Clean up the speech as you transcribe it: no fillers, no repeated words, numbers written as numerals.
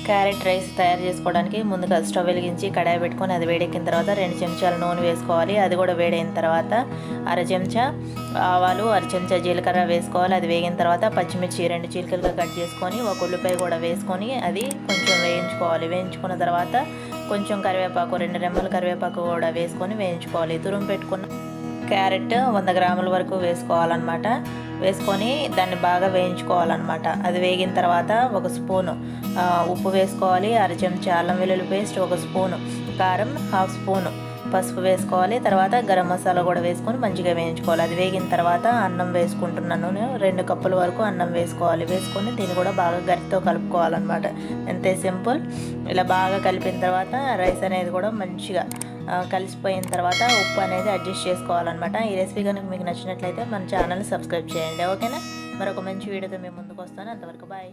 Carrot rice తయారు చేసుకోవడానికి ముందుగా స్టవ్ వెలిగించి కడాయి పెట్టుకొని అది వేడెక్కిన తర్వాత 2 చెంచాలు నూనె వేసుకోవాలి. అది కూడా వేడైన తర్వాత అర చెంచా ఆవాలు, అర చెంచా జీలకర్ర వేసుకోవాలి. అది వేగిన తర్వాత పచ్చిమిర్చి 2 చీలికలుగా కట్ చేసుకొని ఒక ఉల్లిపాయ కూడా వేసుకొని అది కొంచెం వేయించుకోవాలి. వేయించుకున్న తర్వాత కొంచెం కరివేపాకు 2 రెమ్మల కరివేపాకు కూడా వేసుకొని వేయించుకోవాలి. తురుము పెట్టుకున్న క్యారెట్ 100 గ్రాముల వరకు వేసుకోవాలన్నమాట. వేసుకొని దాన్ని బాగా వేయించుకోవాలన్నమాట. అది వేగిన తర్వాత ఒక స్పూను ఉప్పు వేసుకోవాలి. అర చెంచా అల్లం వెల్లుల్లి పేస్ట్, ఒక స్పూను కారం, హాఫ్ స్పూను పసుపు వేసుకోవాలి. తర్వాత గరం మసాలా కూడా వేసుకొని మంచిగా వేయించుకోవాలి. అది వేగిన తర్వాత అన్నం వేసుకుంటున్నాను. 2 కప్పుల వరకు అన్నం వేసుకోవాలి. వేసుకొని దీన్ని కూడా బాగా గరిటతో కలుపుకోవాలన్నమాట. అంతే సింపుల్. ఇలా బాగా కలిపిన తర్వాత రైస్ అనేది కూడా మంచిగా కలిసిపోయిన తర్వాత ఉప్పు అనేది అడ్జస్ట్ చేసుకోవాలన్నమాట. ఈ రెసిపీ కనుక మీకు నచ్చినట్లయితే మన ఛానల్ని సబ్స్క్రైబ్ చేయండి. ఓకేనా? మరొక మంచి వీడియోతో మేము ముందుకు వస్తాను. అంతవరకు బాయ్.